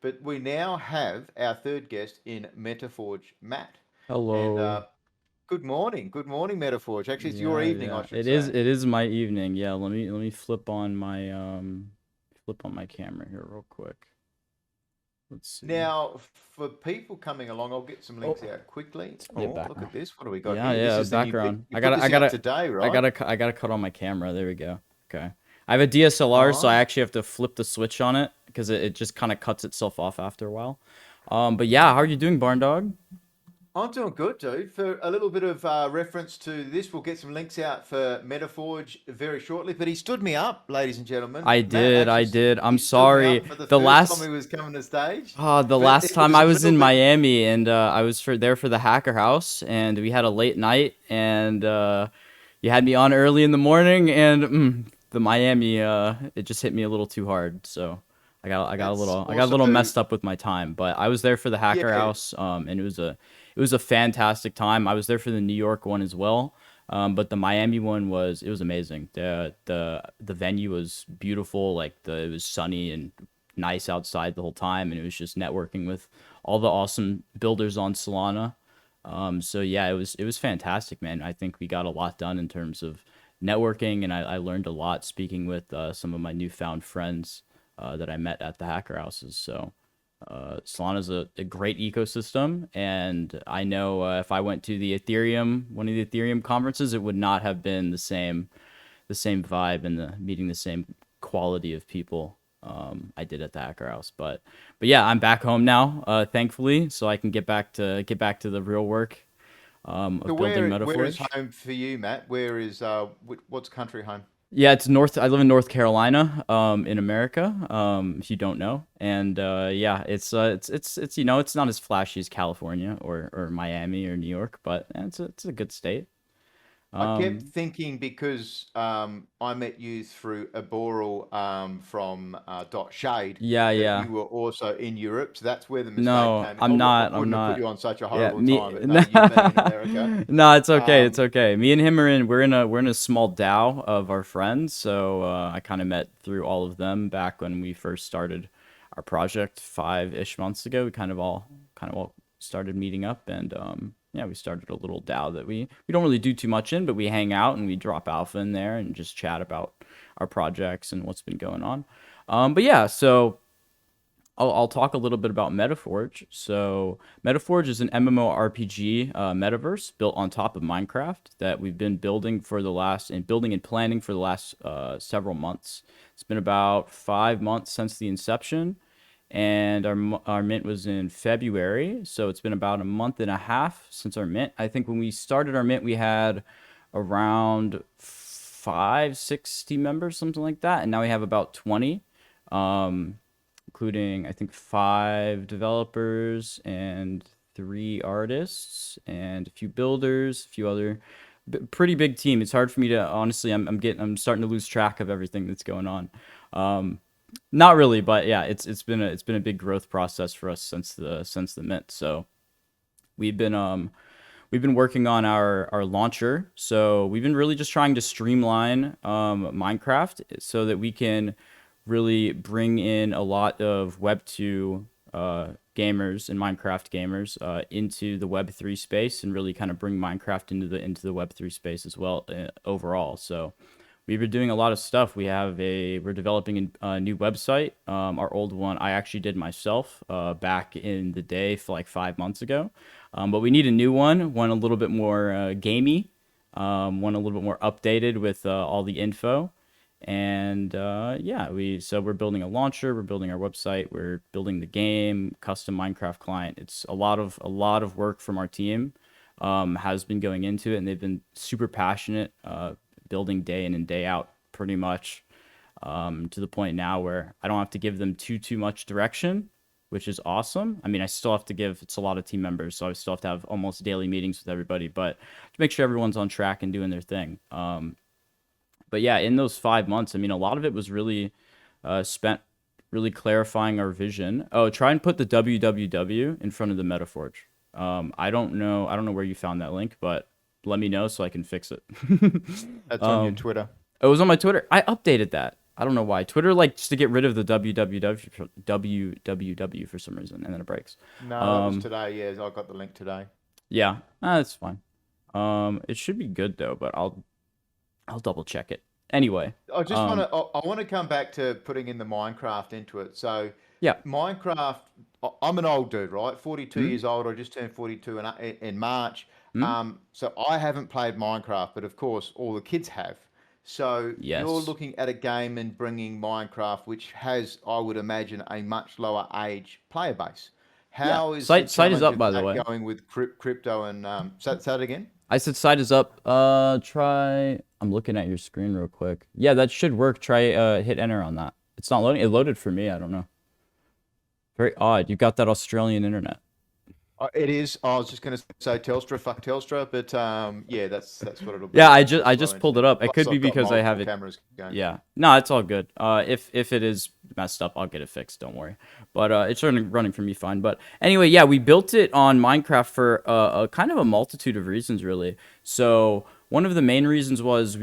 but we now have our third guest in Metaforge, Matt. And Hello. good morning, Metaforge. Actually, it's your Yeah, evening, I yeah. should It is say. it is my evening. Yeah, let me flip on my camera here real quick. Let's see. Now, for people coming along, I'll get some links Oh, out quickly. yeah, Oh, look background. at this. What do we got Yeah, here? This yeah, is the new. background. You put this in today, right? I gotta cut on my camera. There we go. Okay. I have a DSLR, so I Nice. actually have to flip the switch on it because it just kind of cuts itself off after a while. But yeah, how are you doing, Barn Dog? I'm doing good, dude. For a little bit of reference to this, we'll get some links out for Metaforge very shortly. But he stood me up, ladies and gentlemen. Matt I actually, did. I'm he stood me up sorry. for the The first time he last was coming to stage. The But last it time was I a was little in bit. Miami and I was there for the Hacker House and we had a late night and you had me on early in the morning and the Miami it just hit me a little too hard. So That's I got a also, little messed up with my time, but I was there for the Hacker yeah. House and it was a fantastic time. I was there for the New York one as well. But the Miami one was it was amazing. The venue was beautiful, like it was sunny and nice outside the whole time, and it was just networking with all the awesome builders on Solana. So yeah, it was fantastic, man. I think we got a lot done in terms of networking, and I learned a lot speaking with some of my newfound friends that I met at the hacker houses. So Solana's a great ecosystem, and I know if I went to one of the Ethereum conferences, it would not have been the same vibe and the meeting the same quality of people I did at the Hacker House. But yeah, I'm back home now, thankfully, so I can get back to the real work So of building where is Metaforge. home for you, Matt? Where is what's country home? Yeah, it's North. I live in North Carolina, in America. If you don't know, and yeah, it's it's not as flashy as California or Miami or New York, but it's a good state. I kept Um, thinking because I met you through Aboral from Dot Shade yeah, that yeah. you were also in Europe. So that's where the mistake No, came. I'm I not. I'm wouldn't have put not. you on such a Yeah, horrible me. time, but no, you being in America. No, it's okay. It's Um, okay. Me and him are in. We're in a small DAO of our friends. So I kind of met through all of them back when we first started our project 5-ish months ago. We kind of all started meeting up, and yeah, we started a little DAO that we don't really do too much in, but we hang out and we drop alpha in there and just chat about our projects and what's been going on. But yeah, so. I'll talk a little bit about Metaforge. So, Metaforge is an MMORPG metaverse built on top of Minecraft that we've been building and planning for the last several months. It's been about 5 months since the inception, and our mint was in February. So it's been about a month and a half since our mint. I think when we started our mint, we had around 60 members, something like that, and now we have about 20. Um, Including I think 5 developers and 3 artists and a few builders, a few other pretty big team. It's hard for me to honestly. I'm starting to lose track of everything that's going on. Um, Not really, but yeah, it's been a big growth process for us since the mint. So we've been we've been working on our launcher. So we've been really just trying to streamline Minecraft so that we can really bring in a lot of Web 2 gamers and Minecraft gamers into the Web 3 space and really kind of bring Minecraft into the Web 3 space as well overall. So we've been doing a lot of stuff. We're developing a new website. Our old one I actually did myself back in the day for like 5 months ago. But we need a new one a little bit more gamey, one a little bit more updated with all the info. And yeah, we're building a launcher, we're building our website, we're building the game, custom Minecraft client. It's a lot of work from our team has been going into it, and they've been super passionate, building day in and day out, pretty much to the point now where I don't have to give them too much direction, which is awesome. I mean, I still have to give it's a lot of team members, so I still have to have almost daily meetings with everybody, but to make sure everyone's on track and doing their thing. But yeah, in those 5 months, I mean, a lot of it was really spent really clarifying our vision. Oh, try and put the www in front of the Metaforge. I don't know where you found that link, but let me know so I can fix it. that's on your um, Twitter. it was on my Twitter. I updated that. I don't know why. Twitter likes to get rid of the www for some reason, and then it breaks. No, that was Um, today. Yeah, I got the link today. yeah, that's fine. It should be good though, but I'll double check it. Anyway, I just want to. I want to come back to putting in the Minecraft into it. So, yeah. Minecraft. I'm an old dude, right? 42 Mm, years old. I just turned 42 in March. mm, So I haven't played Minecraft, but of course all the kids have. So you're yes. looking at a game and bringing Minecraft, which has, I would imagine, a much lower age player base. Yeah. How is the Site is challenge up, of by the that way. going with crypto and say that again? I said site is up. Try. I'm looking at your screen real quick. Yeah, that should work. Try hit enter on that. It's not loading. It loaded for me. I don't know. Very odd. You got that Australian internet. It is. I was just going to say Telstra, fuck Telstra, but yeah, that's what it'll Yeah, be. I just The I slow just pulled it internet. up. It Plus, could be I've got because I have multiple it. cameras going. Yeah. No, it's all good. If it is messed up, I'll get it fixed. Don't worry. But it's running for me fine. But anyway, yeah, we built it on Minecraft for a kind of a multitude of reasons, really. So one of the main reasons was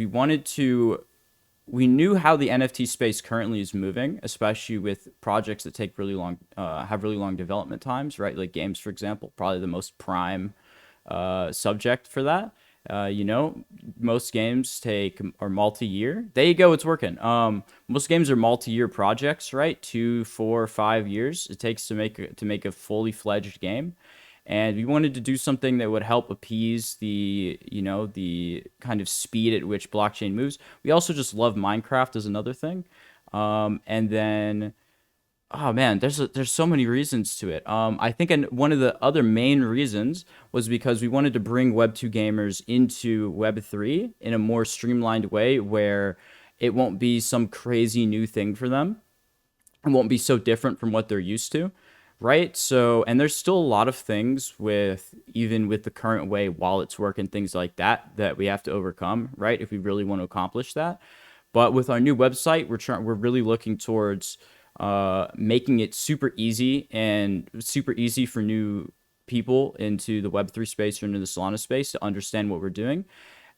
we knew how the NFT space currently is moving, especially with projects that take really long, have really long development times, right? Like games, for example, probably the most prime subject for that. You know, most games are multi-year. There you go, it's working. Most games are multi-year projects, right? 2, 4, 5 years it takes to make a fully fledged game, and we wanted to do something that would help appease the kind of speed at which blockchain moves. We also just love Minecraft as another thing, and then oh man, there's so many reasons to it. I think one of the other main reasons was because we wanted to bring Web2 gamers into Web3 in a more streamlined way, where it won't be some crazy new thing for them. It won't be so different from what they're used to, right? So, and there's still a lot of things with even with the current way wallets work and things like that that we have to overcome, right? If we really want to accomplish that. But with our new website, we're really looking towards making it super easy for new people into the Web3 space or into the Solana space to understand what we're doing,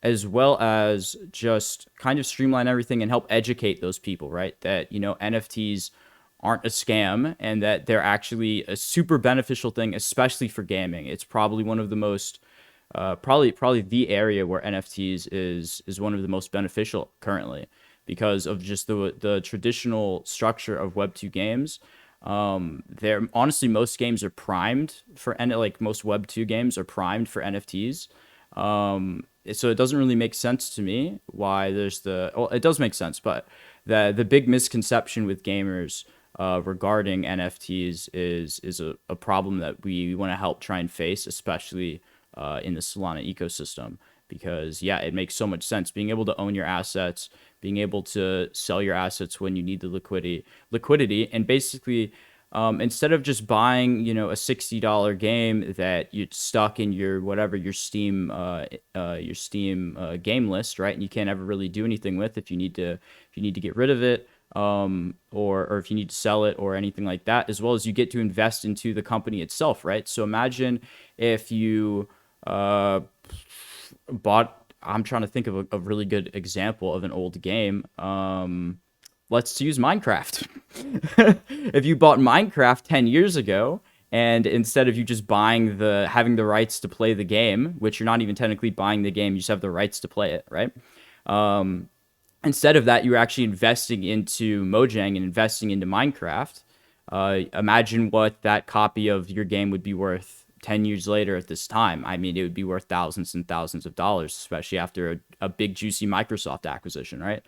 as well as just kind of streamline everything and help educate those people, right? That, NFTs aren't a scam and that they're actually a super beneficial thing, especially for gaming. It's probably one of the most probably the area where NFTs is one of the most beneficial currently because of just the traditional structure of Web2 games. They're honestly most games are primed for like most Web2 games are primed for NFTs. So it doesn't really make sense to me why well, it does make sense, but the big misconception with gamers regarding NFTs is a problem that we want to help try and face, especially in the Solana ecosystem. Because yeah, it makes so much sense being able to own your assets, being able to sell your assets when you need the liquidity, and basically instead of just buying, a $60 game that you stuck in your whatever your Steam game list, right? And you can't ever really do anything with if you need to get rid of it, or if you need to sell it or anything like that, as well as you get to invest into the company itself, right? So imagine if you bought. I'm trying to think of a really good example of an old game. Let's use Minecraft. If you bought Minecraft 10 years ago, and instead of you just having the rights to play the game, which you're not even technically buying the game, you just have the rights to play it, right? Instead of that, you're actually investing into Mojang and investing into Minecraft. Imagine what that copy of your game would be worth 10 years later at this time. I mean, it would be worth thousands and thousands of dollars, especially after a big, juicy Microsoft acquisition, right?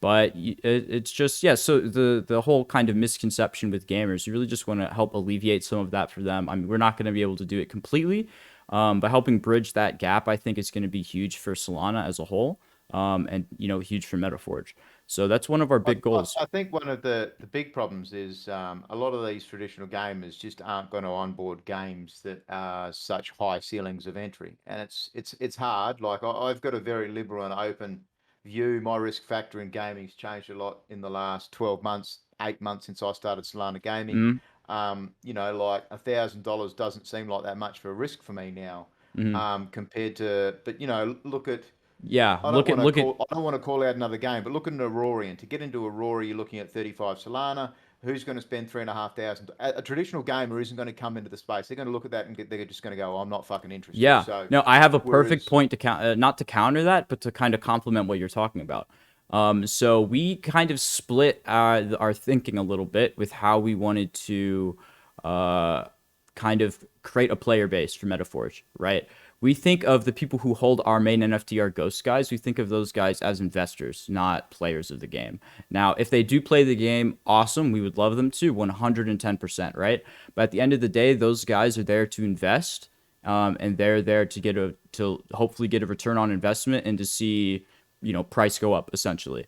But it's just, yeah, so the whole kind of misconception with gamers, you really just want to help alleviate some of that for them. I mean, we're not going to be able to do it completely, but helping bridge that gap, I think, is going to be huge for Solana as a whole, and, huge for Metaforge. So that's one of our big goals. I think one of the big problems is a lot of these traditional gamers just aren't going to onboard games that are such high ceilings of entry, and it's hard. Like I've got a very liberal and open view. My risk factor in gaming's changed a lot in the last 12 months, 8 months since I started Solana Gaming. Mm-hmm. Like $1,000 doesn't seem like that much for a risk for me now, Mm-hmm. compared to, but look at Yeah, I don't want to look at call. I don't want to call out another game, but look at an Aurora. And to get into Aurora, you're looking at 35 Solana. Who's going to spend 3,500? A traditional gamer isn't going to come into the space. They're going to look at that and they're just going to go, "I'm not fucking interested." Yeah. So, No, I have a perfect whereas point to not to counter that, but to kind of complement what you're talking about. So we kind of split our thinking a little bit with how we wanted to uh, kind of create a player base for Metaforge, right? We think of the people who hold our main NFT, our ghost guys. We think of those guys as investors, not players of the game. Now, if they do play the game, awesome. We would love them to 110%, right? But at the end of the day, those guys are there to invest, and they're there to to hopefully get a return on investment and to see price go up essentially.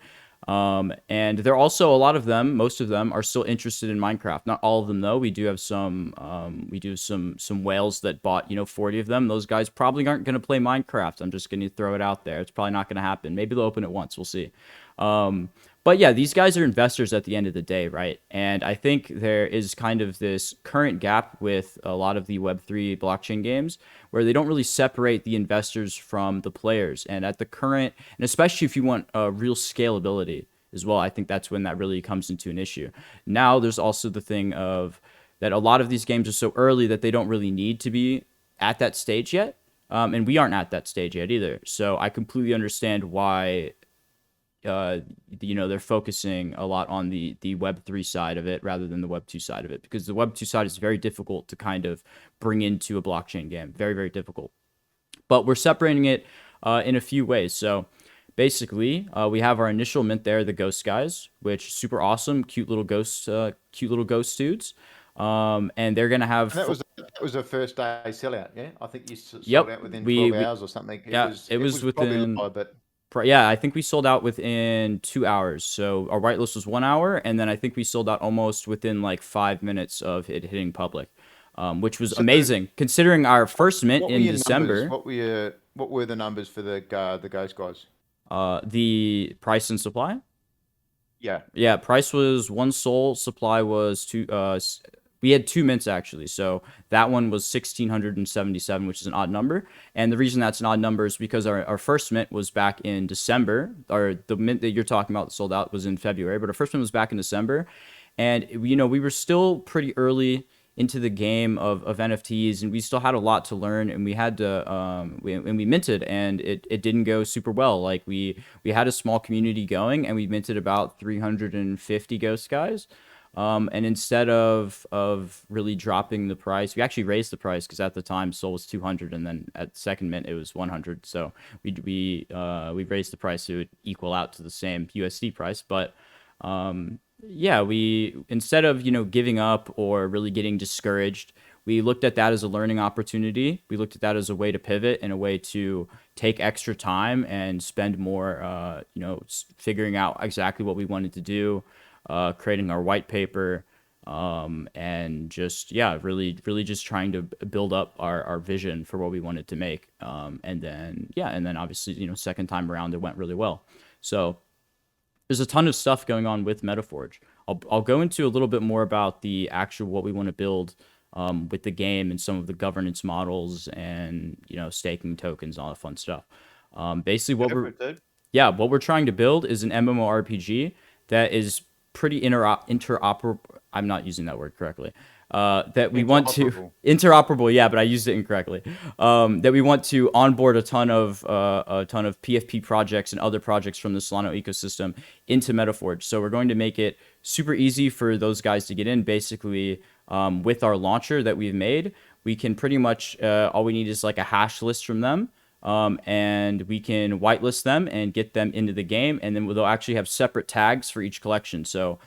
And they're also, a lot of them, most of them are still interested in Minecraft. Not all of them though. We do have some whales that bought 40 of them. Those guys probably aren't going to play Minecraft. I'm just going to throw it out there. It's probably not going to happen. Maybe they'll open it once. We'll see. But yeah, these guys are investors at the end of the day, right? And I think there is kind of this current gap with a lot of the Web3 blockchain games where they don't really separate the investors from the players. And at the current, and especially if you want real scalability as well, I think that's when that really comes into an issue. Now, there's also the thing of that a lot of these games are so early that they don't really need to be at that stage yet. And we aren't at that stage yet either. So I completely understand why they're focusing a lot on the Web3 side of it rather than the Web2 side of it, because the Web2 side is very difficult to kind of bring into a blockchain game. Very, very difficult. But we're separating it in a few ways. So basically, we have our initial mint there, the ghost guys, which super awesome, cute little ghost dudes. And they're gonna have and that was a first day sellout. Yeah, I think you sold yep, out within 12 we hours or something. It yeah, was it it was was probably within. low, but Yeah, I think we sold out within 2 hours. So our whitelist was 1 hour, and then I think we sold out almost within like 5 minutes of it hitting public, which was so amazing considering our first mint what were in your numbers? December. What were the numbers for the ghost guys? The price and supply. Yeah. Yeah, price was one soul. Supply was two. We had two mints actually. So that one was 1,677, which is an odd number. And the reason that's an odd number is because our first mint was back in December. Or the mint that you're talking about that sold out was in February, but our first mint was back in December. And we were still pretty early into the game of NFTs, and we still had a lot to learn, and we had to we minted, and it didn't go super well. Like we had a small community going, and we minted about 350 ghost guys. And instead of really dropping the price, we actually raised the price because at the time Sol was 200, and then at second mint it was 100. So we raised the price to equal out to the same USD price. But yeah, we, instead of giving up or really getting discouraged, we looked at that as a learning opportunity. We looked at that as a way to pivot and a way to take extra time and spend more, figuring out exactly what we wanted to do, creating our white paper, and just, yeah, really just trying to build up our vision for what we wanted to make. And then obviously, second time around, it went really well. So there's a ton of stuff going on with Metaforge. I'll go into a little bit more about the actual what we want to build with the game and some of the governance models and staking tokens, all that fun stuff. Basically, what we're trying to build is an MMORPG that is pretty interoperable. I'm not using that word correctly. That we want to interoperable, yeah, but I used it incorrectly. That we want to onboard a ton of PFP projects and other projects from the Solana ecosystem into Metaforge. So we're going to make it super easy for those guys to get in. Basically, with our launcher that we've made, we can pretty much all we need is like a hash list from them. And we can whitelist them and get them into the game, and then they'll actually have separate tags for each collection. So,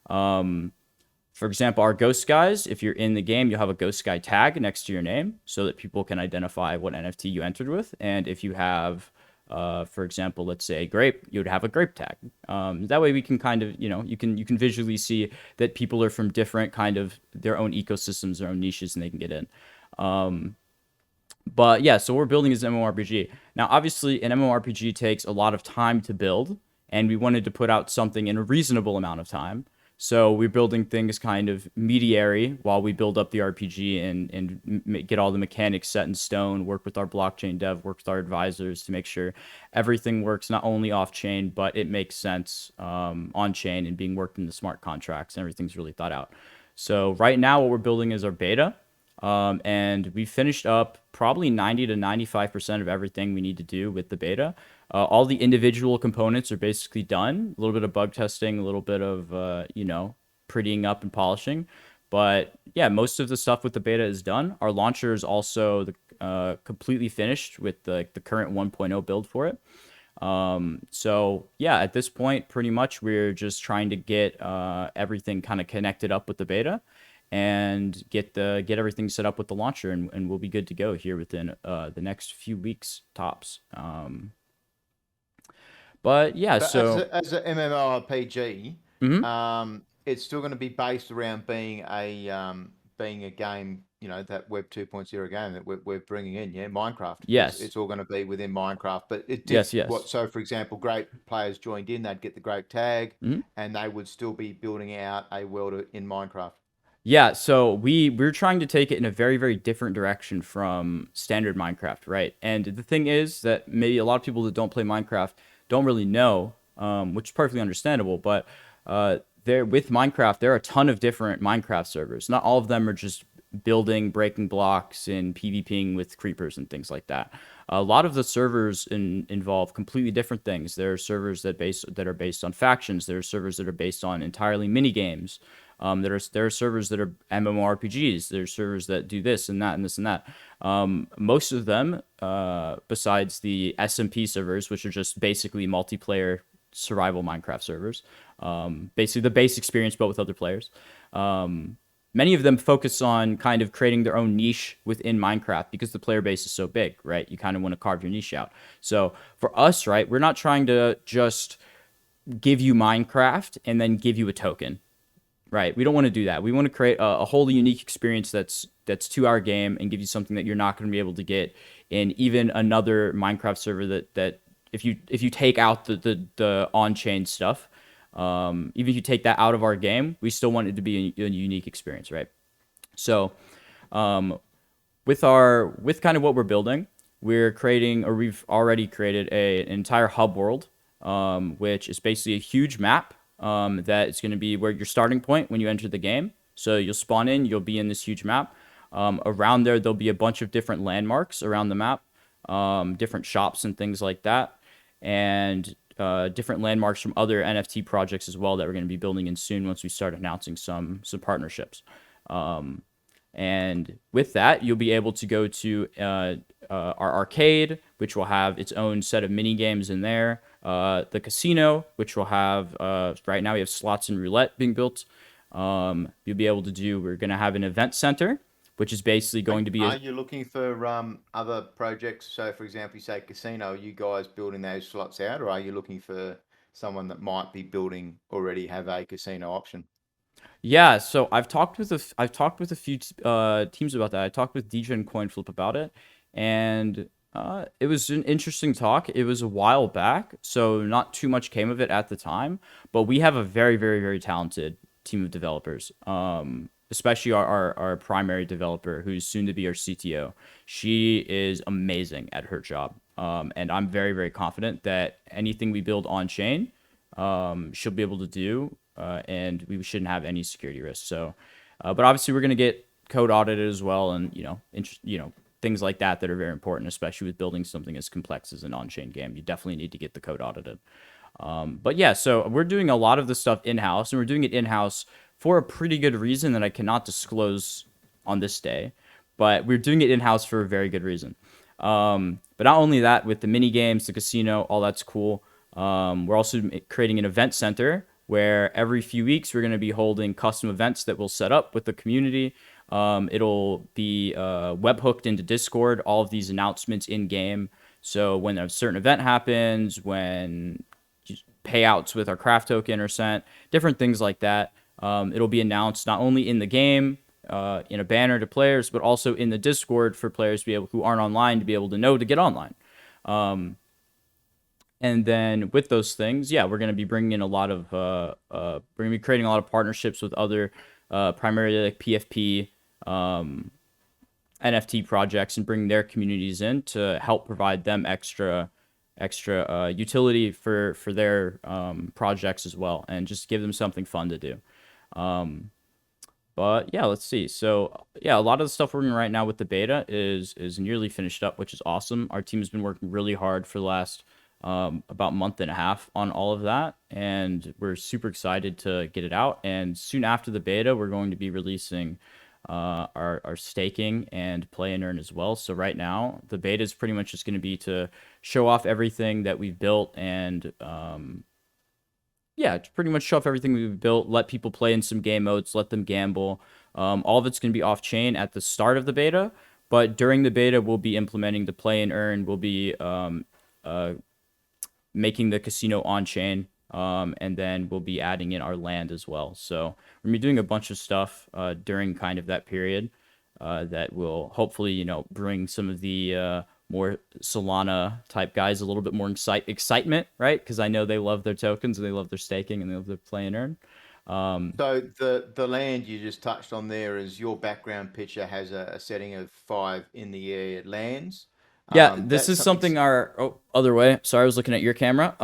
for example, our ghost guys, if you're in the game, you'll have a ghost guy tag next to your name so that people can identify what NFT you entered with. And if you have, for example, let's say Grape, you would have a Grape tag. That way we can kind of, you can visually see that people are from different kind of their own ecosystems, their own niches, and they can get in. But yeah, so we're building this MMORPG. Now, obviously, an MMORPG takes a lot of time to build, and we wanted to put out something in a reasonable amount of time. So we're building things kind of mediary while we build up the RPG get all the mechanics set in stone, work with our blockchain dev, work with our advisors to make sure everything works not only off chain, but it makes sense on chain and being worked into smart contracts and everything's really thought out. So right now what we're building is our beta. And we finished up probably 90 to 95% of everything we need to do with the beta. All the individual components are basically done. A little bit of bug testing, a little bit of, prettying up and polishing. But yeah, most of the stuff with the beta is done. Our launcher is also completely finished with the current 1.0 build for it. So yeah, at this point, pretty much we're just trying to get everything kind of connected up with the beta and get everything set up with the launcher, and we'll be good to go here within the next few weeks tops. But yeah, But as so as a MMORPG, mhm. it's still going to be based around being a game, that Web 2.0 game that we're bringing in. Yeah, Minecraft. Yes, It's all going to be within Minecraft. But it yes, diff what? yes. So, for example, Grape players joined in, they'd get the Grape tag, Mhm. and they would still be building out a world in Minecraft. Yeah, so we're trying to take it in a very, very different direction from standard Minecraft, right? And the thing is that maybe a lot of people that don't play Minecraft don't really know, which is perfectly understandable. But there with Minecraft, there are a ton of different Minecraft servers. Not all of them are just building, breaking blocks, and PvPing with creepers and things like that. A lot of the servers involve completely different things. There are servers that are based on factions. There are servers that are based on entirely mini games. There are servers that are MMORPGs. There's servers that do this and that and this and that. Most of them, besides the SMP servers, which are just basically multiplayer survival Minecraft servers, basically the base experience but with other players. Many of them focus on kind of creating their own niche within Minecraft because the player base is so big, right? You kind of want to carve your niche out. So for us, right, we're not trying to just give you Minecraft and then give you a token. Right. We don't want to do that. We want to create a wholly unique experience that's to our game and give you something that you're not going to be able to get in even another Minecraft server that if you take out the on-chain stuff, even if you take that out of our game, we still want it to be a unique experience, right? So with kind of what we're building, we've already created an entire hub world, which is basically a huge map that is going to be where your starting point when you enter the game. So you'll spawn in, you'll be in this huge map. Around there, there'll be a bunch of different landmarks around the map, different shops and things like that, and different landmarks from other NFT projects as well that we're going to be building in soon once we start announcing some partnerships. Um, and with that, you'll be able to go to our arcade, which will have its own set of mini games in there. The casino, which will have right now we have slots and roulette being built. You'll be able to do. We're going to have an event center, which is basically Are, going to be are a you looking for other projects? So, for example, you say casino, are you guys building those slots out, or are you looking for someone that might be building already have a casino option? Yeah, so I've talked with a few teams about that. I talked with DJ and CoinFlip about it, and it was an interesting talk. It was a while back, so not too much came of it at the time. But we have a very, very, very talented team of developers. Especially our primary developer, who's soon to be our CTO. She is amazing at her job, and I'm very, very confident that anything we build on chain she'll be able to do, and we shouldn't have any security risks. So, but obviously we're gonna get code audited as well, and things like that are very important, especially with building something as complex as an on-chain game. You definitely need to get the code audited. But yeah, so we're doing a lot of the stuff in house, and we're doing it in house for a pretty good reason that I cannot disclose on this day. But we're doing it in house for a very good reason. But not only that, with the mini games, the casino, all that's cool. We're also creating an event center where every few weeks we're going to be holding custom events that we'll set up with the community. It'll be web hooked into Discord, all of these announcements in game. So when a certain event happens, when payouts with our craft token are sent, different things like that, it'll be announced not only in the game, in a banner to players, but also in the Discord for players to be able who aren't online to be able to know to get online. And then with those things, yeah, we're going to be bringing in a lot of we're going to be creating a lot of partnerships with other primarily like PFP NFT projects and bring their communities in to help provide them extra utility for their projects as well, and just give them something fun to do. But yeah, let's see. So yeah, a lot of the stuff we're doing right now with the beta is nearly finished up, which is awesome. Our team has been working really hard for the last about month and a half on all of that, and we're super excited to get it out. And soon after the beta, we're going to be releasing our staking and play and earn as well. So right now, the beta is pretty much just going to be to show off everything that we've built and yeah, to pretty much show off everything we've built, let people play in some game modes, let them gamble. All of it's going to be off chain at the start of the beta, but during the beta, we'll be implementing the play and earn. We'll be uh, making the casino on chain, and then we'll be adding in our land as well. So we're gonna be doing a bunch of stuff during kind of that period that will hopefully bring some of the more Solana type guys a little bit more excitement, right? Because I know they love their tokens and they love their staking and they love their play and earn. So the land you just touched on there is your background picture has a setting of 5 in the air lands. Yeah, this That's is something. something our other way. Sorry, I was looking at your camera.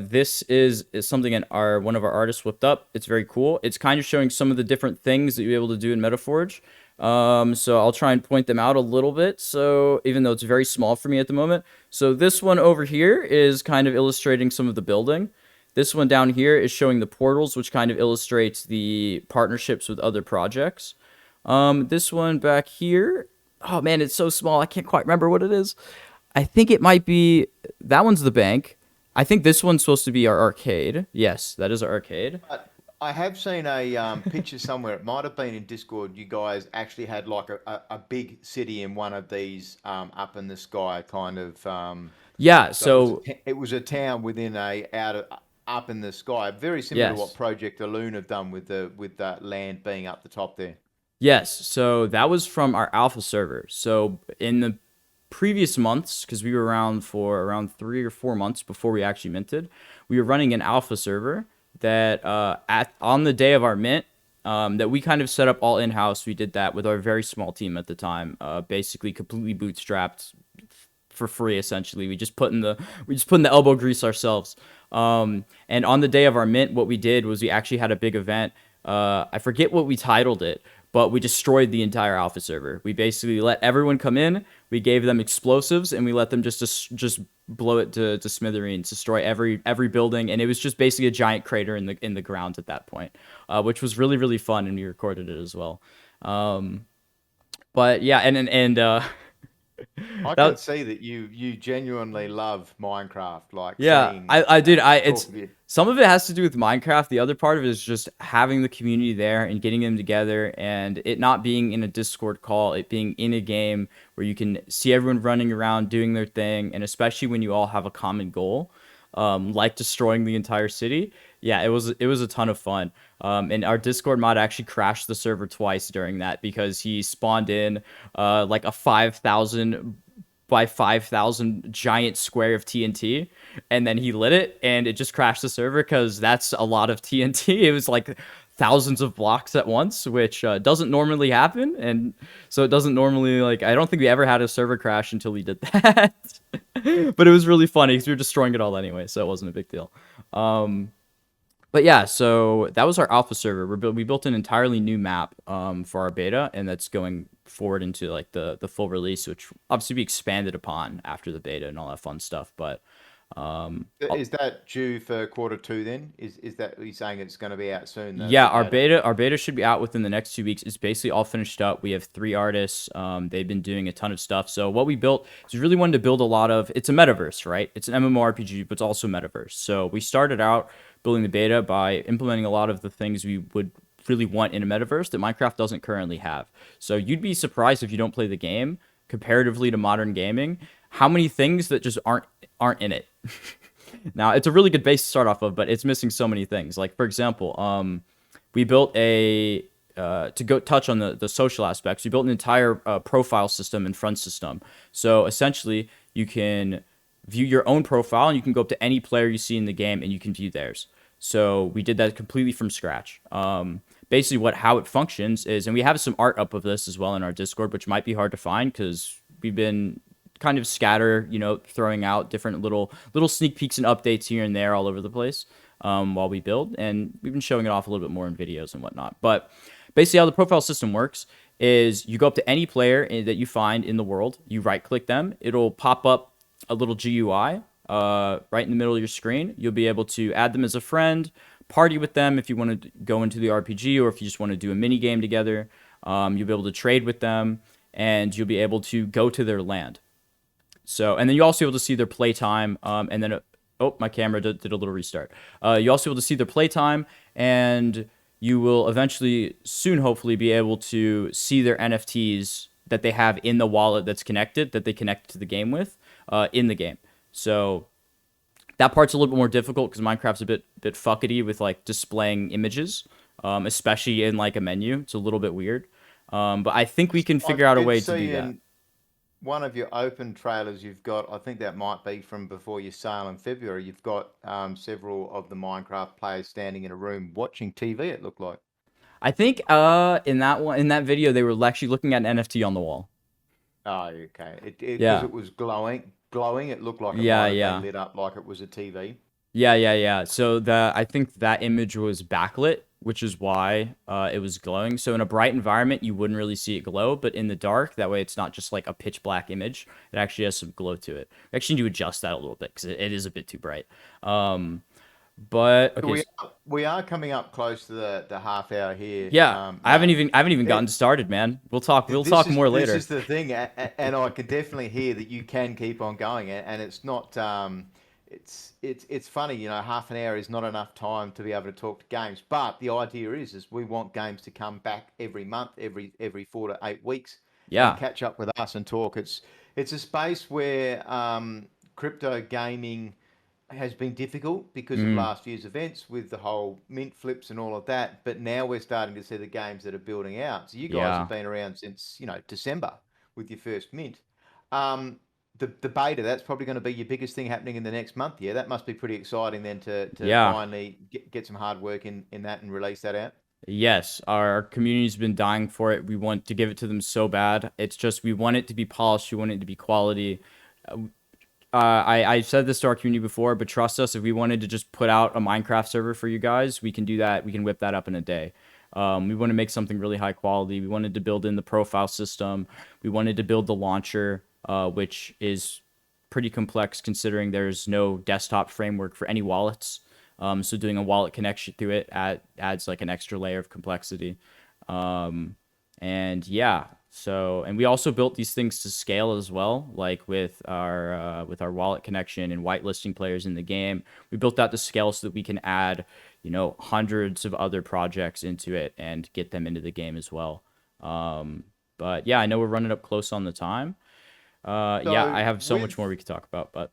This is something our one of our artists whipped up. It's very cool. It's kind of showing some of the different things that you're able to do in Metaforge. So I'll try and point them out a little bit. So even though it's very small for me at the moment, so this one over here is kind of illustrating some of the building. This one down here is showing the portals, which kind of illustrates the partnerships with other projects. This one back here, oh man, it's so small. I can't quite remember what it is. I think it might be that one's the bank. I think this one's supposed to be our arcade. Yes, that is our arcade. But I have seen a picture somewhere. It might have been in Discord. You guys actually had like a big city in one of these up in the sky kind of. Yeah, So it was so it was a town within a out of up in the sky, very similar to what yes. Project Alune have done with that land being up the top there. Yes, so that was from our alpha server. So in the previous months, because we were around for around 3 or 4 months before we actually minted, we were running an alpha server that at on the day of our mint, that we kind of set up all in house. We did that with our very small team at the time, basically completely bootstrapped for free. Essentially, we just put in the elbow grease ourselves. And on the day of our mint, what we did was we actually had a big event. I forget what we titled it, but we destroyed the entire alpha server. We basically let everyone come in. We gave them explosives, and we let them just blow it to smithereens, destroy every building, and it was just basically a giant crater in the ground at that point, which was really really fun, and we recorded it as well. Um, but yeah, and I can that see that you genuinely love Minecraft, like yeah, seeing I did. talk It's of you. some of it has to do with Minecraft. The other part of it is just having the community there and getting them together, and it not being in a Discord call, it being in a game where you can see everyone running around doing their thing, and especially when you all have a common goal, like destroying the entire city. Yeah, it was a ton of fun. And our Discord mod actually crashed the server twice during that because he spawned in like a 5,000 by 5,000 giant square of TNT, and then he lit it and it just crashed the server because that's a lot of TNT. It was like thousands of blocks at once, which doesn't normally happen, and so it doesn't normally, like, I don't think we ever had a server crash until we did that. But it was really funny because we were destroying it all anyway, so it wasn't a big deal. But yeah, so that was our alpha server. We built an entirely new map for our beta, and that's going forward into like the full release, which obviously be expanded upon after the beta and all that fun stuff. But Is that due for quarter 2 then? Is that you saying it's going to be out soon, yeah, the beta? our beta should be out within the next 2 weeks. It's basically all finished up. We have 3 artists. They've been doing a ton of stuff. So what we built is we really wanted to build a lot of. It's a metaverse, right? It's an MMORPG, but it's also metaverse. So we started out building the beta by implementing a lot of the things we would really want in a metaverse that Minecraft doesn't currently have. So you'd be surprised if you don't play the game comparatively to modern gaming, how many things that just aren't in it. Now, it's a really good base to start off of, but it's missing so many things. Like, for example, we built a to go touch on the social aspects. We built an entire profile system and front system. So essentially, you can view your own profile, and you can go up to any player you see in the game and you can view theirs. So we did that completely from scratch. Basically, how it functions is, and we have some art up of this as well in our Discord, which might be hard to find because we've been kind of throwing out different little sneak peeks and updates here and there all over the place while we build, and we've been showing it off a little bit more in videos and whatnot. But basically, how the profile system works is you go up to any player that you find in the world, you right click them, it'll pop up a little GUI right in the middle of your screen. You'll be able to add them as a friend, party with them if you want to go into the RPG, or if you just want to do a mini game together. You'll be able to trade with them, and you'll be able to go to their land. So, and then you also be able to see their playtime, and then my camera did a little restart. You also be able to see their playtime, and you will eventually, soon, hopefully, be able to see their NFTs that they have in the wallet that's connected, that they connect to the game with, in the game. So that part's a little bit more difficult because Minecraft's a bit fuckety with like displaying images, especially in like a menu. It's a little bit weird, but I think we can figure out a way to do that. One of your open trailers you've got, I think that might be from before your sale in February. You've got several of the Minecraft players standing in a room watching TV. It looked like. I think in that video they were actually looking at an NFT on the wall. Oh, okay. Yeah. Because it was glowing. It looked like it Yeah, might have yeah. been lit up like it was a TV. Yeah. So I think that image was backlit, which is why it was glowing. So in a bright environment, you wouldn't really see it glow, but in the dark, that way it's not just like a pitch black image. It actually has some glow to it. We actually need to adjust that a little bit because it is a bit too bright. But okay. We are coming up close to the half hour here. Yeah, I haven't even gotten started, man. We'll talk more later. This is the thing, and I can definitely hear that you can keep on going, and it's not. It's funny, you know, half an hour is not enough time to be able to talk to games. But the idea is we want games to come back every month, every 4 to 8 weeks, Yeah. and catch up with us and talk. It's a space where crypto gaming has been difficult because of last year's events with the whole mint flips and all of that. But now we're starting to see the games that are building out. So you guys Yeah. have been around since, you know, December with your first mint. The beta, that's probably going to be your biggest thing happening in the next month. Yeah, that must be pretty exciting then to Yeah. finally get some hard work in that and release that out. Yes, our community's been dying for it. We want to give it to them so bad. It's just we want it to be polished. We want it to be quality. I said this to our community before, but trust us, if we wanted to just put out a Minecraft server for you guys, we can do that. We can whip that up in a day. We want to make something really high quality. We wanted to build in the profile system. We wanted to build the launcher, which is pretty complex considering there's no desktop framework for any wallets. So doing a wallet connection through it adds like an extra layer of complexity. And yeah, and we also built these things to scale as well, like with our wallet connection and whitelisting players in the game. We built that to scale so that we can add, you know, hundreds of other projects into it and get them into the game as well. But yeah, I know we're running up close on the time. Yeah, I have so much more we could talk about, but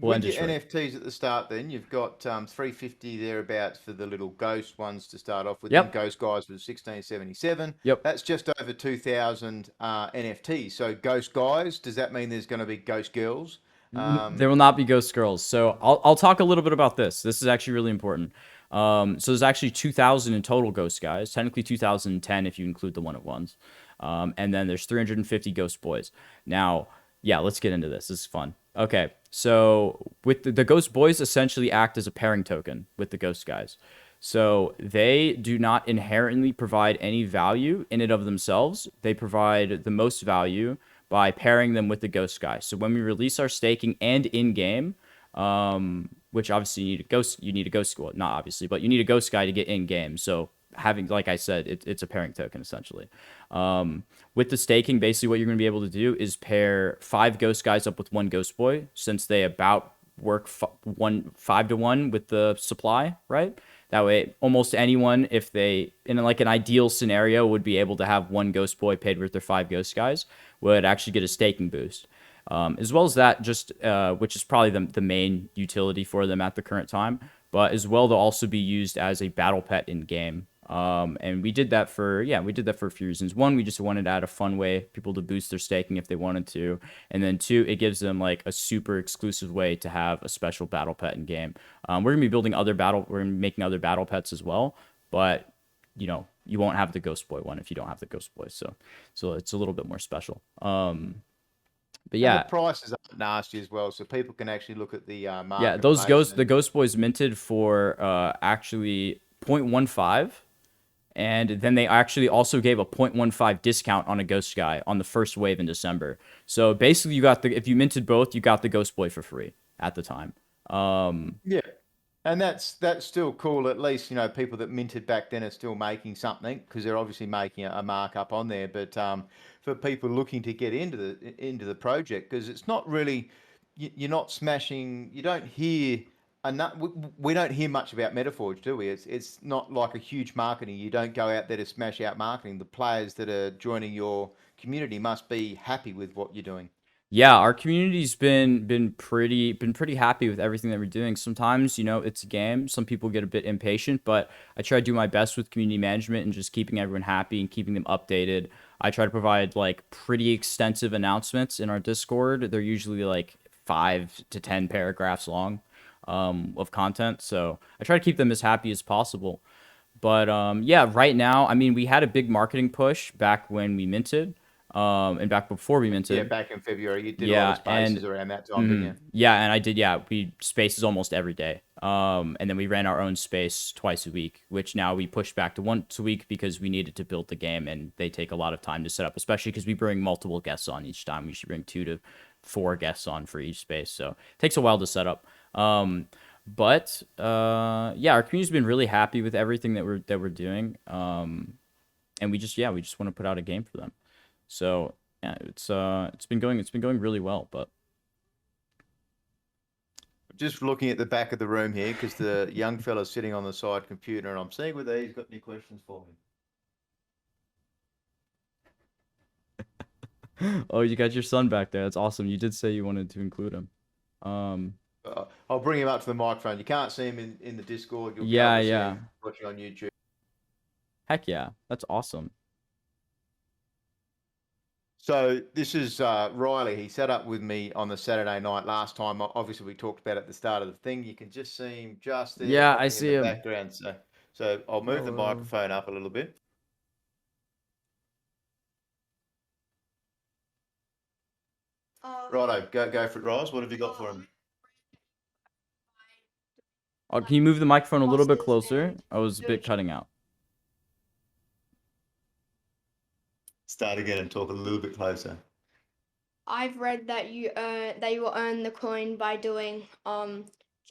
we'll end with it your short. NFTs at the start, then you've got 350 thereabouts for the little ghost ones to start off with. Yep. Then Ghost Guys was 1677. Yep. That's just over 2,000 NFTs. So Ghost Guys, does that mean there's going to be Ghost Girls? There will not be ghost girls. So I'll talk a little bit about this. This is actually really important. So there's actually 2,000 in total ghost guys. Technically 2,010 if you include the one-of-ones. And then there's 350 ghost boys. Now, yeah, let's get into this. This is fun. Okay, so with the ghost boys essentially act as a pairing token with the ghost guys. So they do not inherently provide any value in and of themselves. They provide the most value by pairing them with the ghost guy. So when we release our staking and in-game, which obviously you need a ghost, well, not obviously, but you need a ghost guy to get in-game. So having, like I said, it's a pairing token essentially. With the staking, basically what you're going to be able to do is pair 5 ghost guys up with 1 ghost boy, since they about work 5 to 1 with the supply, right? That way, almost anyone, if they, in like an ideal scenario, would be able to have 1 ghost boy paid with their 5 ghost guys, would actually get a staking boost. As well as that, just which is probably the main utility for them at the current time, but as well, they'll also be used as a battle pet in game. And we did that for a few reasons. One, we just wanted to add a fun way people to boost their staking if they wanted to, and then two, it gives them like a super exclusive way to have a special battle pet in game. We're gonna be making other battle pets as well, but you won't have the Ghost Boy one if you don't have the Ghost Boy. So it's a little bit more special. But And the yeah, prices aren't nasty as well, so people can actually look at the yeah, marketplace the and Ghost Boys minted for actually 0.15, and then they actually also gave a 0.15 discount on a Ghost Guy on the first wave in December. So basically, if you minted both, you got the Ghost Boy for free at the time. yeah. And that's still cool. At least people that minted back then are still making something because they're obviously making a markup on there. But for people looking to get into the project, because it's not really you're not smashing. You don't hear enough. We don't hear much about Metaforge, do we? It's not like a huge marketing. You don't go out there to smash out marketing. The players that are joining your community must be happy with what you're doing. Yeah, our community's been pretty happy with everything that we're doing. Sometimes, it's a game. Some people get a bit impatient, but I try to do my best with community management and just keeping everyone happy and keeping them updated. I try to provide like pretty extensive announcements in our Discord. They're usually like 5 to 10 paragraphs long, of content. So I try to keep them as happy as possible. But yeah, right now, I mean, we had a big marketing push back when we minted, and back before we Yeah, minted. back in February, you did a lot of Yeah, spaces and around that time, didn't you? yeah, and I did. Yeah, we spaces almost every day. And then we ran our own space twice a week, which now we pushed back to once a week because we needed to build the game, and they take a lot of time to set up, especially because we bring multiple guests on each time. We should bring 2 to 4 guests on for each space, so it takes a while to set up. But yeah, our community's been really happy with everything that we're doing. And we just want to put out a game for them. So yeah, it's been going really well. But Just looking at the back of the room here because the young fella's sitting on the side computer, and I'm seeing whether he's got any questions for me. oh, you got your son back there. That's awesome. You did say you wanted to include him. Um, I'll bring him up to the microphone. You can't see him in the Discord. You'll be able yeah, to see yeah. him watching on YouTube. Heck yeah, that's awesome. So this is Riley. He sat up with me on the Saturday night last time. Obviously, we talked about at the start of the thing. You can just see him just there Yeah, I popping in see the him. background. So I'll move the Hello. microphone up a little bit. Righto, go for it, Rise. What have you got for him? Oh, can you move the microphone a little bit closer? I was a bit cutting out. Start again and talk a little bit closer. I've read that you will earn the coin by doing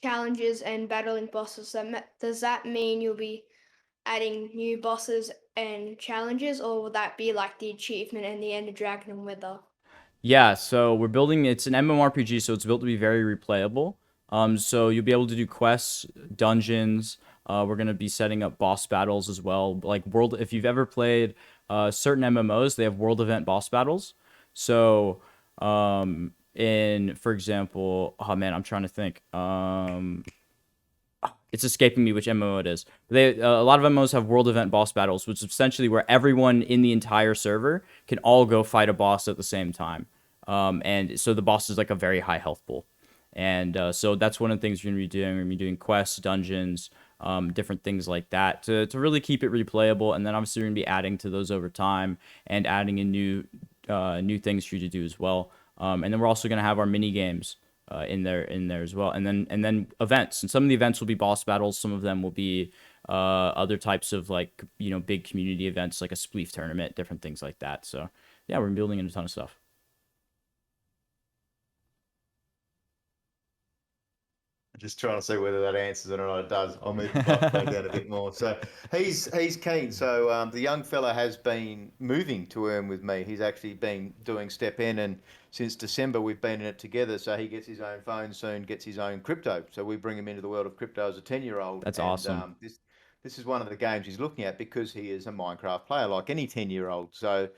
challenges and battling bosses. Does that mean you'll be adding new bosses and challenges, or will that be like the achievement and the Ender Dragon and Wither? Yeah, so we're building. It's an MMORPG, so it's built to be very replayable. So you'll be able to do quests, dungeons. We're gonna be setting up boss battles as well. Like world, if you've ever played certain MMOs, they have world event boss battles. So, for example, oh man, I'm trying to think. It's escaping me which MMO it is. A lot of MMOs have world event boss battles, which is essentially where everyone in the entire server can all go fight a boss at the same time. And so the boss is like a very high health pool. And so that's one of the things we're gonna be doing. We're gonna be doing quests, dungeons, different things like that to really keep it replayable. And then obviously we're gonna be adding to those over time and adding in new things for you to do as well. And then we're also gonna have our mini games in there as well, and then events. And some of the events will be boss battles. Some of them will be other types of like big community events like a spleef tournament, different things like that. So yeah, we're building in a ton of stuff. Just trying to see whether that answers it or not. It does. I'll move the microphone down a bit more. So he's keen. So the young fella has been moving to earn with me. He's actually been doing Step In, and since December we've been in it together. So he gets his own phone soon, gets his own crypto. So we bring him into the world of crypto as a 10-year-old. That's And awesome. this is one of the games he's looking at because he is a Minecraft player, like any 10-year-old. So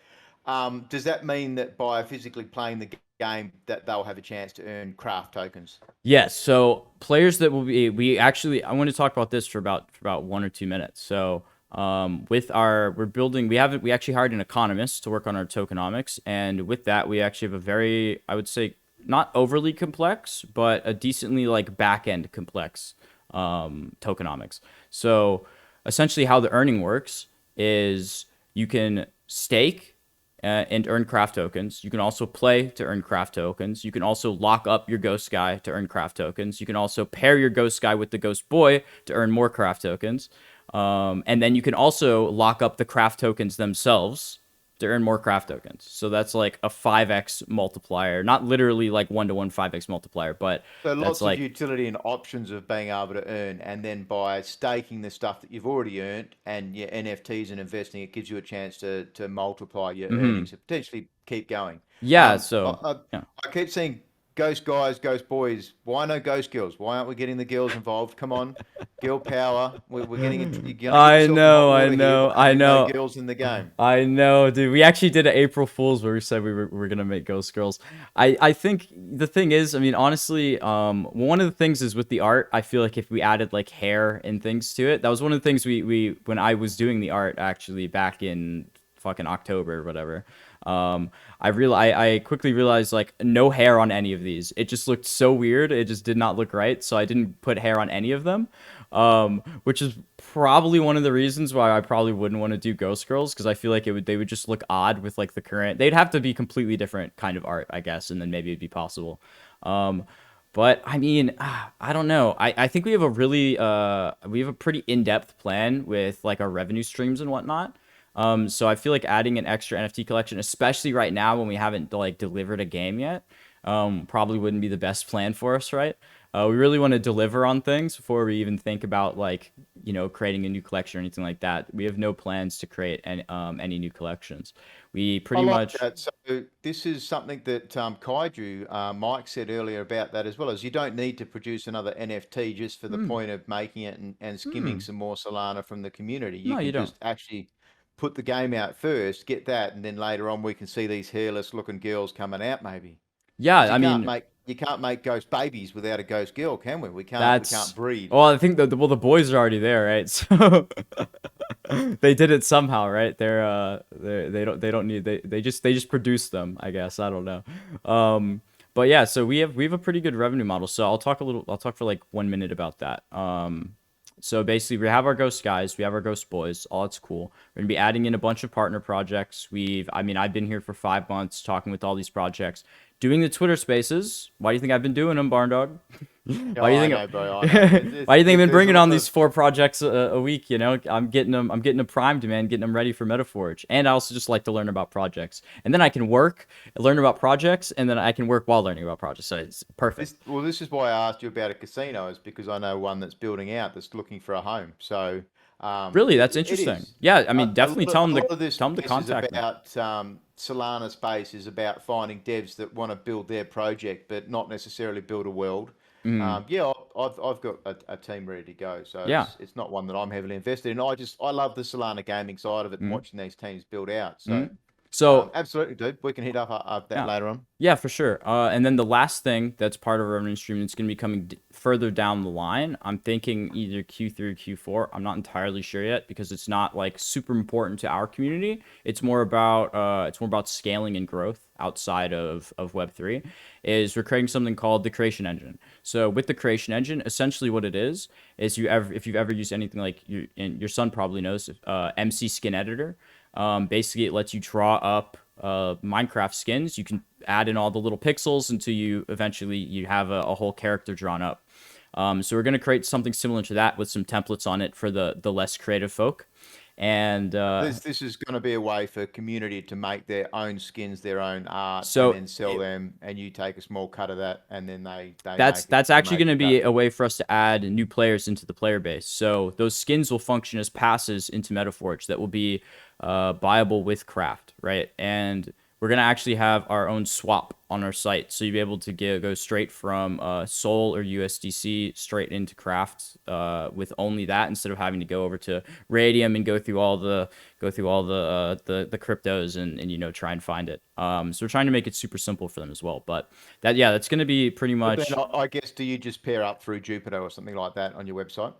does that mean that by physically playing the game that they'll have a chance to earn craft tokens? Yes. So players that will be, I want to talk about this for about 1 or 2 minutes. So We actually hired an economist to work on our tokenomics, and with that we actually have a very, I would say, not overly complex, but a decently like back end complex tokenomics. So essentially how the earning works is you can stake and earn craft tokens. You can also play to earn craft tokens. You can also lock up your ghost guy to earn craft tokens. You can also pair your ghost guy with the ghost boy to earn more craft tokens. And then you can also lock up the craft tokens themselves to earn more craft tokens. So that's like a 5x multiplier. Not literally like 1-to-1 5x multiplier, but So that's lots of like, utility and options of being able to earn, and then by staking the stuff that you've already earned and your NFTs and investing, it gives you a chance to multiply your earnings and potentially keep going. yeah, so yeah. I keep seeing ghost guys, ghost boys. Why no ghost girls? Why aren't we getting the girls involved? Come on, girl power. We're getting it. You're gonna get I yourself in hot know, I water here know, by I having no know. girls in the game. I know, dude. We actually did an April Fool's where we said we're gonna make Ghost Girls. I think the thing is, I mean, honestly, one of the things is with the art. I feel like if we added like hair and things to it, that was one of the things we when I was doing the art actually back in fucking October or whatever. I quickly realized like no hair on any of these. It just looked so weird. It just did not look right. So I didn't put hair on any of them. Which is probably one of the reasons why I probably wouldn't want to do Ghost Girls, because I feel like they would just look odd with like the current. They'd have to be completely different kind of art, I guess, and then maybe it'd be possible. Um, but I mean, I don't know. I think we have a pretty in-depth plan with like our revenue streams and whatnot. So I feel like adding an extra NFT collection, especially right now when we haven't like delivered a game yet, probably wouldn't be the best plan for us, right? We really want to deliver on things before we even think about like, creating a new collection or anything like that. We have no plans to create any new collections. We I pretty like much. that. So this is something that Kaiju, Mike said earlier about that as well, as you don't need to produce another NFT just for the Hmm, point of making it and skimming hmm. some more Solana from the community. You No, you can don't. just actually put the game out first, get that, and then later on we can see these hairless looking girls coming out maybe. Yeah, Because I mean, you can't make ghost babies without a ghost girl, can we? We can't that's. breed. Well, I think the boys are already there, right? So they did it somehow, right? They don't need they just produce them, I guess. I don't know. But yeah, so we have a pretty good revenue model. So I'll talk for like 1 minute about that. So basically we have our ghost guys, we have our ghost boys, all it's cool. We're gonna be adding in a bunch of partner projects. I've been here for 5 months talking with all these projects, doing the Twitter spaces. Why do you think I've been doing them, Barn Dog? Oh, Why do you I think? know, bro. I know. Why do you think I've been There's a bringing on lot these of 4 projects a week? I'm getting them primed, man, getting them ready for Metaforge, and I also just like to learn about projects, and then I can work, learn about projects, and then I can work while learning about projects. So it's perfect. this is why I asked you about a casino, is because I know one that's building out that's looking for a home. So Really, that's it interesting. is Yeah, I mean, definitely a lot of this tell them to space is contact me. about Solana space is about finding devs that want to build their project, but not necessarily build a world. Mm, Yeah, I've got a team ready to go, so yeah. it's not one that I'm heavily invested in. I love the Solana gaming side of it and Mm, watching these teams build out. So mm. So absolutely, dude, we can hit up that yeah. later on. Yeah, for sure. And then the last thing that's part of our revenue stream that's going to be coming further down the line, I'm thinking either Q3 or Q4. I'm not entirely sure yet because it's not like super important to our community. It's more about scaling and growth outside of Web3. Is we're creating something called the creation engine. So with the creation engine, essentially what it is if you've ever used anything like and your son probably knows, MC Skin Editor. Basically, it lets you draw up Minecraft skins. You can add in all the little pixels until you have a whole character drawn up. So we're going to create something similar to that with some templates on it for the less creative folk. And This is going to be a way for community to make their own skins, their own art, and so then sell it, them, and you take a small cut of that, and then that's they actually make going to a be cut. a way for us to add new players into the player base. So those skins will function as passes into Metaforge that will be buyable with craft, right? And we're going to actually have our own swap on our site. So you'll be able to go straight from Sol or USDC straight into craft with only that, instead of having to go over to Radium and go through all the cryptos and try and find it. So we're trying to make it super simple for them as well. But that's going to be pretty But then much. I guess, do you just pair up through Jupiter or something like that on your website?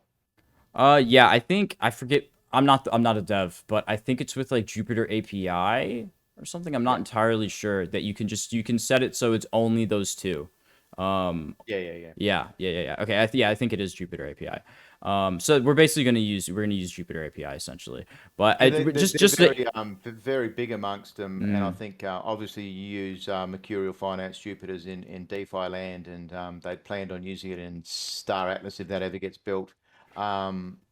Yeah, I think I forget. I'm not a dev, but I think it's with like Jupyter API or something. I'm not Yeah. entirely sure that you can set it so it's only those two. Um, Yeah, yeah, yeah. yeah. Okay, yeah, I think it is Jupyter API. So we're gonna use Jupyter API essentially, but Yeah, they're just the very very big amongst them, and I mm, think obviously you use Mercurial Finance Jupiters in DeFi land, and they planned on using it in Star Atlas if that ever gets built.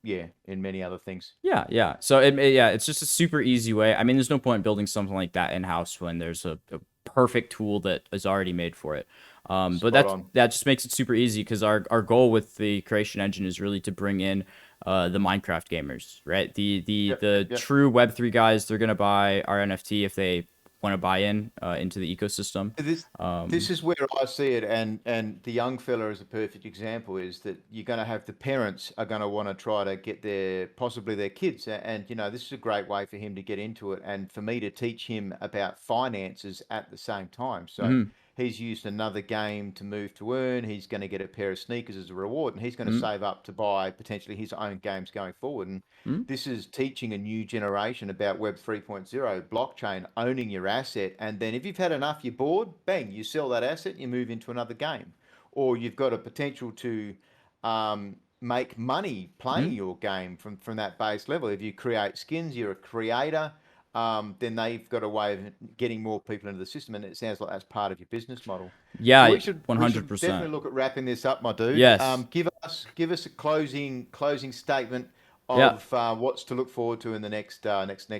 Yeah, in many other things. yeah. So yeah, it's just a super easy way. I mean, there's no point building something like that in house when there's a perfect tool that is already made for it. But Spot on. that just makes it super easy because our goal with the creation engine is really to bring in the Minecraft gamers, right? Yep, yep, The yep. true Web3 guys, they're gonna buy our NFT if they want to buy in into the ecosystem. This this Um, is where I see it, and the young fella is a perfect example. Is that you're going to have the parents are going to want to try to get their possibly their kids, and you know this is a great way for him to get into it, and for me to teach him about finances at the same time. So mhm, he's used another game to move to earn. He's going to get a pair of sneakers as a reward, and he's going to mhm, save up to buy potentially his own games going forward. And mhm. this is teaching a new generation about Web 3.0, blockchain, owning your asset. And then if you've had enough, you're bored, bang, you sell that asset, you move into another game. Or you've got a potential to make money playing Mhm. your game from that base level. If you create skins, you're a creator, then they've got a way of getting more people into the system. And it sounds like that's part of your business model. So Yeah, we 100%. should definitely look at wrapping this up, my dude. Yes. Give us a closing statement Yeah. of what's to look forward to in the next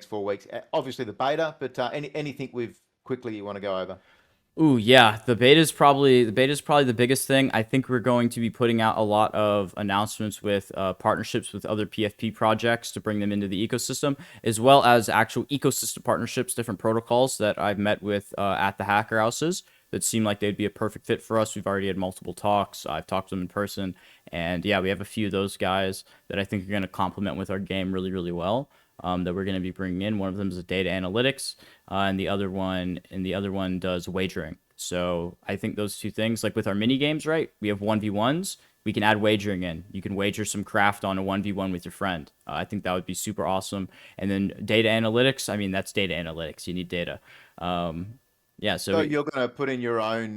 4 weeks. Obviously the beta, but anything we've quickly you want to go over. Ooh, yeah. The beta is probably the biggest thing. I think we're going to be putting out a lot of announcements with partnerships with other PFP projects to bring them into the ecosystem, as well as actual ecosystem partnerships, different protocols that I've met with at the hacker houses that seem like they'd be a perfect fit for us. We've already had multiple talks. I've talked to them in person, and yeah, we have a few of those guys that I think are going to complement with our game really, really well. That we're going to be bringing in. One of them is a data analytics, and the other one does wagering. So I think those two things, like with our mini games, right? We have 1v1s. We can add wagering in. You can wager some craft on a 1v1 with your friend. I think that would be super awesome. And then data analytics. I mean, that's data analytics. You need data. Um, yeah. So So you're going to put in your own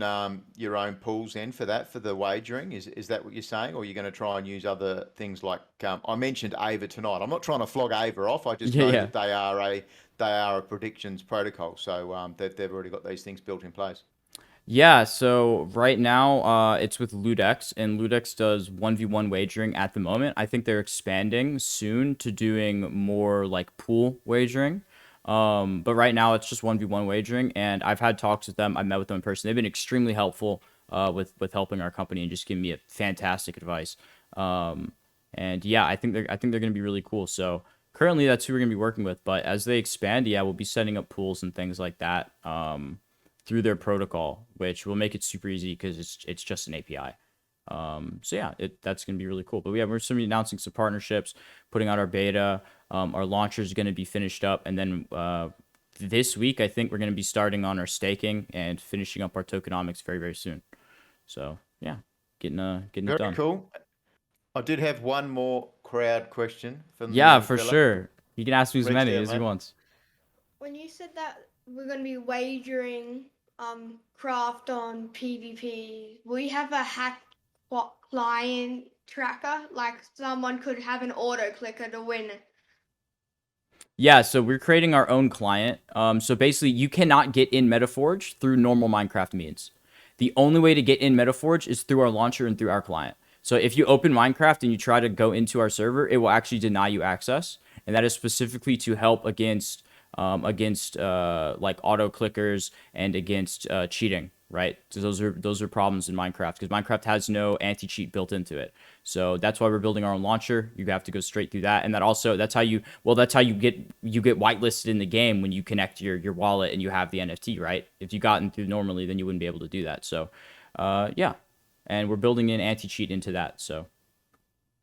pools in for that for the wagering. Is that what you're saying, or you're going to try and use other things like I mentioned Ava tonight. I'm not trying to flog Ava off. I just yeah, know yeah. that they are a predictions protocol. So they've already got these things built in place. Yeah, so right now it's with Ludex, and Ludex does 1v1 wagering at the moment. I think they're expanding soon to doing more like pool wagering. But right now it's just 1v1 wagering, and I've had talks with them. I met with them in person. They've been extremely helpful with helping our company and just giving me a fantastic advice. Um, and yeah, I think they're gonna be really cool. So currently that's who we're gonna be working with. But as they expand, yeah, we'll be setting up pools and things like that. Through their protocol, which will make it super easy because it's just an API. So yeah, that's gonna be really cool. But yeah, we're gonna be announcing some partnerships, putting out our beta. Our launcher is gonna be finished up, and then this week I think we're gonna be starting on our staking and finishing up our tokenomics very very soon. So yeah, getting it Very done. cool. I did have one more crowd question from the Yeah, young for fella. sure. You can ask me as Reach many out, as you mate. want. When you said that we're going to be wagering craft on PvP, will you have a hacked client tracker? Like someone could have an auto clicker to win. Yeah, so we're creating our own client. So basically, you cannot get in Metaforge through normal Minecraft means. The only way to get in Metaforge is through our launcher and through our client. So if you open Minecraft and you try to go into our server, it will actually deny you access, and that is specifically to help against like auto clickers and against cheating. Right, so those are problems in Minecraft because Minecraft has no anti-cheat built into it. So that's why we're building our own launcher. You have to go straight through that, and that also that's how you get whitelisted in the game when you connect your wallet and you have the NFT. Right, if you gotten through normally, then you wouldn't be able to do that. So, yeah, and we're building in anti-cheat into that. So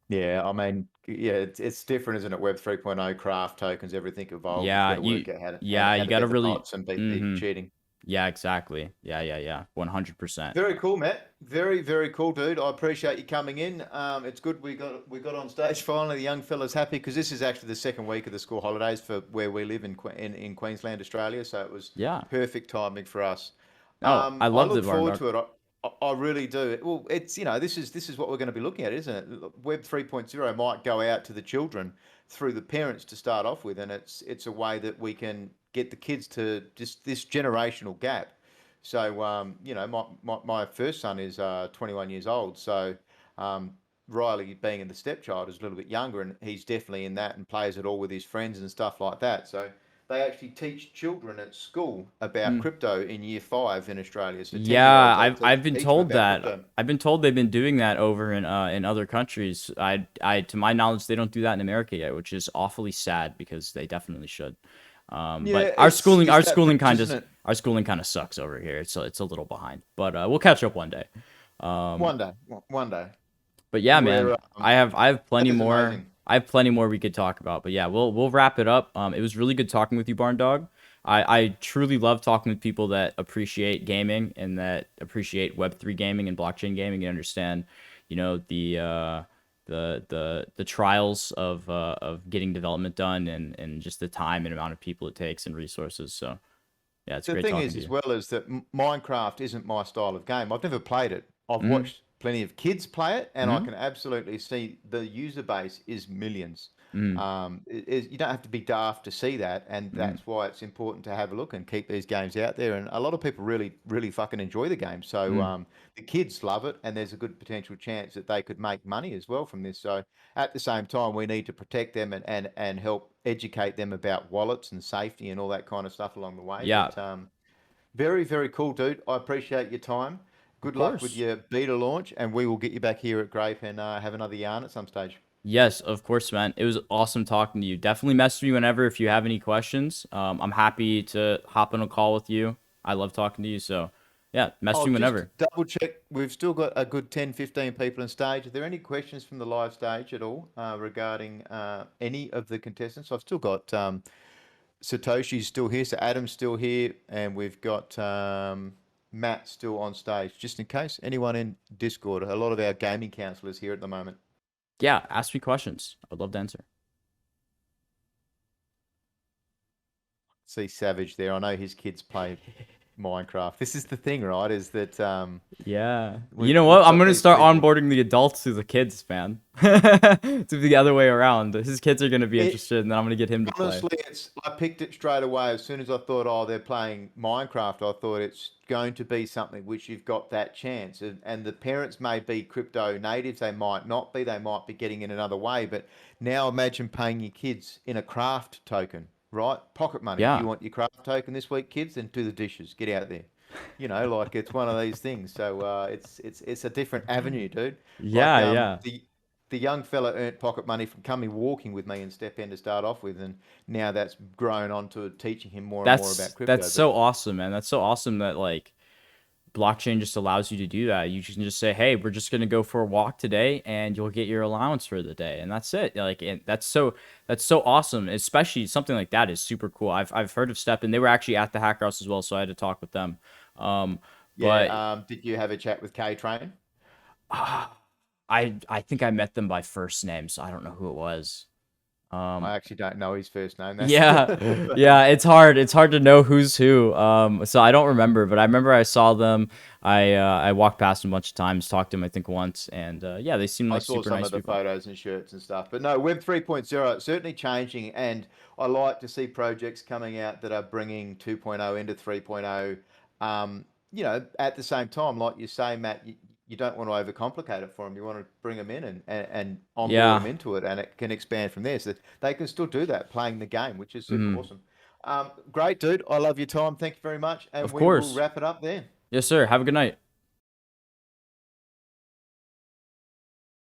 Yeah, I mean, yeah, it's different, isn't it? Web 3.0, craft tokens, everything evolved. You've got yeah, to work out you how gotta to bet the really bots and beat the mm-hmm. cheating. Yeah, exactly. Yeah. 100%. Very cool, Matt. Very, very cool, dude. I appreciate you coming in. It's good we got on stage finally. The young fella's happy because this is actually the second week of the school holidays for where we live in Queensland, Australia. So it was Yeah. perfect timing for us. Oh, I I loved look it, Barn forward Dog. to it. I really do. Well, it's this is what we're going to be looking at, isn't it? Web 3.0 might go out to the children through the parents to start off with, and it's a way that we can get the kids to just this generational gap. So, my first son is 21 years old. So, Riley, being in the stepchild, is a little bit younger, and he's definitely in that and plays it all with his friends and stuff like that. So, they actually teach children at school about Mm. crypto in year 5 in Australia. So, 10 year Yeah, olds, they I've been teach them told about that. crypto. I've been told they've been doing that over in other countries. I to my knowledge they don't do that in America yet, which is awfully sad because they definitely should. But Yeah, it's just that bridge, isn't it? our schooling kind of sucks over here. It's a little behind, but we'll catch up one day. Um, One day, one day. but yeah, man, We're, I have that plenty is more. amazing. I have plenty more we could talk about. But yeah, we'll wrap it up. It was really good talking with you, Barn Dog. I truly love talking with people that appreciate gaming and that appreciate Web3 gaming and blockchain gaming and understand, the trials of getting development done and just the time and amount of people it takes and resources. So yeah, it's The great thing talking is, to as you. well, is that Minecraft isn't my style of game. I've never played it. I've Mm-hmm. watched plenty of kids play it, and I Mm-hmm. can absolutely see the user base is millions. Mm-hmm. You don't have to be daft to see that, and Mm-hmm. that's why it's important to have a look and keep these games out there. And a lot of people really, really fucking enjoy the game. So Mm-hmm. the kids love it, and there's a good potential chance that they could make money as well from this. So at the same time, we need to protect them and help educate them about wallets and safety and all that kind of stuff along the way. Yeah, But very, very cool, dude. I appreciate your time. of Good luck with course. your beta launch, and we will get you back here at Grape and have another yarn at some stage. Yes, of course, man. It was awesome talking to you. Definitely message me whenever if you have any questions. I'm happy to hop on a call with you. I love talking to you. So, yeah, message I'll me just whenever. double check. We've still got a good 10, 15 people on stage. Are there any questions from the live stage at all regarding any of the contestants? I've still got Satoshi's still here, so Adam's still here, and we've got Matt still on stage, just in case. Anyone in Discord? A lot of our gaming counselors here at the moment. Yeah, ask me questions. I'd love to answer. See Savage there. I know his kids play Minecraft. This is the thing, right? Is that Yeah. You we've know we've what? I'm got gonna these start people. onboarding the adults to the kids, man. To be the other way around. His kids are gonna be It interested, and then I'm gonna get him to play. honestly, it's I picked it straight away as soon as I thought, oh, they're playing Minecraft. I thought it's going to be something which you've got that chance, and the parents may be crypto natives. They might not be. They might be getting in another way. But now imagine paying your kids in a craft token, right? Pocket money. Do Yeah. you want your craft token this week, kids? Then do the dishes. Get out there. Like it's one of these things. So it's a different avenue, dude. Like Yeah, yeah. the young fella earned pocket money from coming walking with me in Step End to start off with, and now that's grown on to teaching him more and more about That's crypto. But so awesome, man. That's so awesome that like blockchain just allows you to do that. You can just say, "Hey, we're just gonna go for a walk today," and you'll get your allowance for the day, and that's it. Like, and that's so awesome. Especially something like that is super cool. I've heard of Step, and they were actually at the Hacker House as well, so I had to talk with them. Um, but yeah, did you have a chat with K Train? I think I met them by first name, so I don't know who it was. I Um, actually don't know his first name. That's Yeah, yeah, it's hard. It's hard to know who's who. So I don't remember, but I remember I saw them. I walked past them a bunch of times, talked to them I think once, and yeah, they seem I like saw super some nice of the people. photos and shirts and stuff. But no, Web 3.0 it's certainly changing. And I like to see projects coming out that are bringing 2.0 into 3.0. At the same time, like you say, Matt, you don't want to overcomplicate it for them. You want to bring them in and onboard them Yeah. into it, and it can expand from there. So they can still do that playing the game, which is super Mm, awesome. Great, dude. I love your time. Thank you very much. And of we will course. wrap it up there. Yes, sir. Have a good night.